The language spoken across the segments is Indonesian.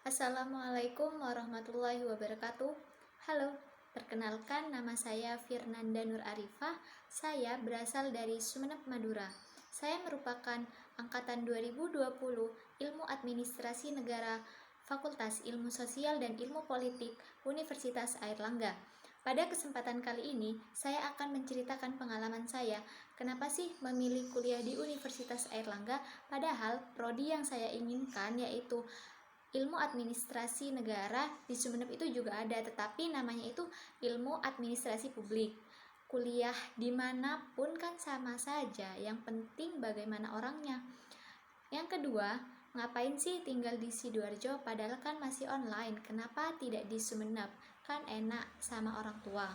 Assalamualaikum warahmatullahi wabarakatuh. Halo, perkenalkan nama saya Firnanda Nur Arifah. Saya berasal dari Sumeneb, Madura. Saya merupakan angkatan 2020 Ilmu Administrasi Negara Fakultas Ilmu Sosial dan Ilmu Politik Universitas Airlangga. Pada kesempatan kali ini, saya akan menceritakan pengalaman saya. Kenapa sih memilih kuliah di Universitas Airlangga, padahal prodi yang saya inginkan yaitu Ilmu Administrasi Negara di Sumeneb itu juga ada, tetapi namanya itu Ilmu Administrasi Publik. Kuliah dimanapun kan sama saja, yang penting bagaimana orangnya. Yang kedua, ngapain sih tinggal di Sidoarjo padahal kan masih online? Kenapa tidak di Sumeneb? Kan enak sama orang tua.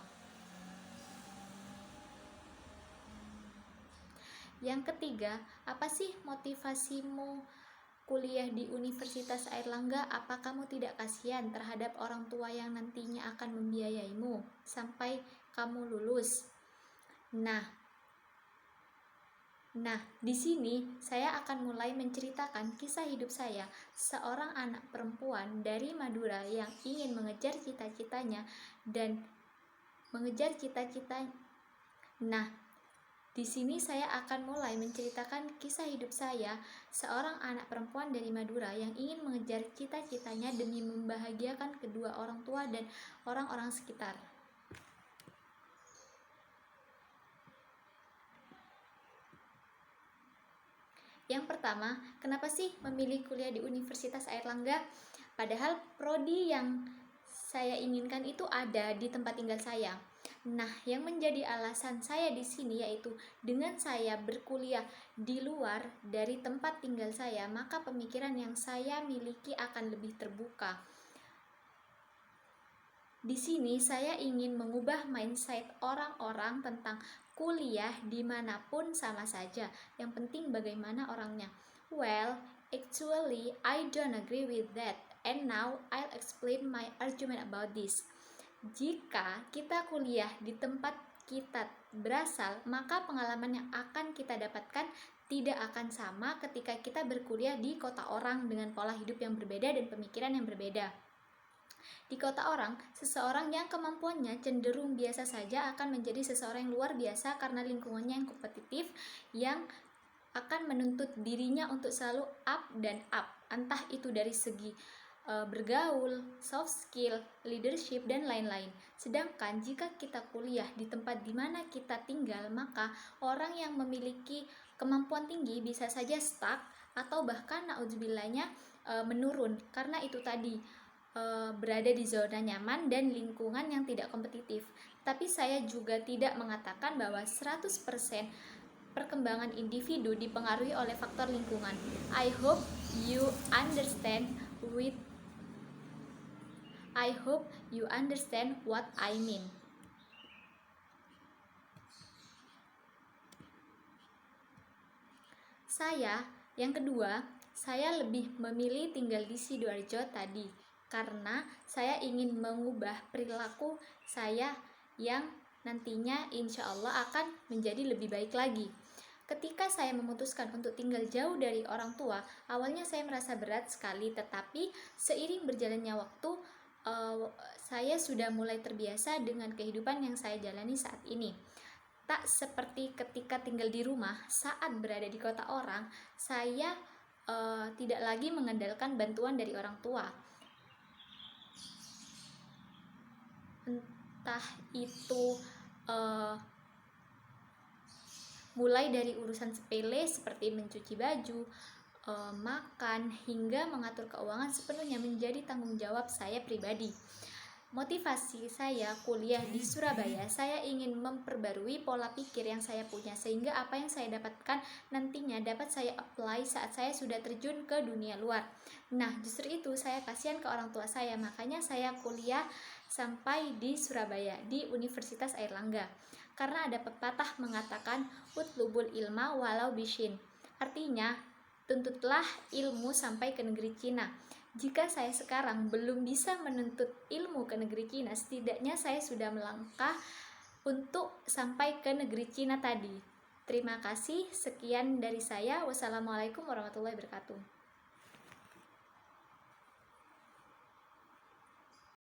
Yang ketiga, apa sih motivasimu kuliah di Universitas Airlangga? Apa kamu tidak kasihan terhadap orang tua yang nantinya akan membiayaimu sampai kamu lulus? Nah, di sini saya akan mulai menceritakan kisah hidup saya, seorang anak perempuan dari Madura yang ingin mengejar cita-citanya dan mengejar cita-cita. Nah, di sini saya akan mulai menceritakan kisah hidup saya, seorang anak perempuan dari Madura yang ingin mengejar cita-citanya demi membahagiakan kedua orang tua dan orang-orang sekitar. Yang pertama, kenapa sih memilih kuliah di Universitas Airlangga? Padahal prodi yang saya inginkan itu ada di tempat tinggal saya. Nah, yang menjadi alasan saya di sini yaitu dengan saya berkuliah di luar dari tempat tinggal saya, maka pemikiran yang saya miliki akan lebih terbuka. Di sini saya ingin mengubah mindset orang-orang tentang kuliah dimanapun sama saja. Yang penting bagaimana orangnya. Well, actually I don't agree with that. And now I'll explain my argument about this. Jika kita kuliah di tempat kita berasal, maka pengalaman yang akan kita dapatkan tidak akan sama ketika kita berkuliah di kota orang dengan pola hidup yang berbeda dan pemikiran yang berbeda. Di kota orang, seseorang yang kemampuannya cenderung biasa saja akan menjadi seseorang yang luar biasa karena lingkungannya yang kompetitif, yang akan menuntut dirinya untuk selalu up dan up, entah itu dari segi bergaul, soft skill, leadership, dan lain-lain. Sedangkan jika kita kuliah di tempat di mana kita tinggal, maka orang yang memiliki kemampuan tinggi bisa saja stuck atau bahkan naudzubillah menurun karena itu tadi berada di zona nyaman dan lingkungan yang tidak kompetitif. Tapi saya juga tidak mengatakan bahwa 100% perkembangan individu dipengaruhi oleh faktor lingkungan. I hope you understand what I mean. Yang kedua, saya lebih memilih tinggal di Sidoarjo tadi karena saya ingin mengubah perilaku saya yang nantinya insya Allah akan menjadi lebih baik lagi. Ketika saya memutuskan untuk tinggal jauh dari orang tua, awalnya saya merasa berat sekali, tetapi seiring berjalannya waktu, saya sudah mulai terbiasa dengan kehidupan yang saya jalani saat ini. Tak seperti ketika tinggal di rumah, saat berada di kota orang, saya tidak lagi mengandalkan bantuan dari orang tua. Entah itu mulai dari urusan sepele seperti mencuci baju, makan, hingga mengatur keuangan sepenuhnya menjadi tanggung jawab saya pribadi. Motivasi saya kuliah di Surabaya, saya ingin memperbarui pola pikir yang saya punya sehingga apa yang saya dapatkan nantinya dapat saya apply saat saya sudah terjun ke dunia luar. Nah, justru itu saya kasihan ke orang tua saya, makanya saya kuliah sampai di Surabaya di Universitas Airlangga. Karena ada pepatah mengatakan utlubul ilma walau bisin. Artinya, tuntutlah ilmu sampai ke negeri Cina. Jika saya sekarang belum bisa menuntut ilmu ke negeri Cina, setidaknya saya sudah melangkah untuk sampai ke negeri Cina tadi. Terima kasih, sekian dari saya. Wassalamualaikum warahmatullahi wabarakatuh.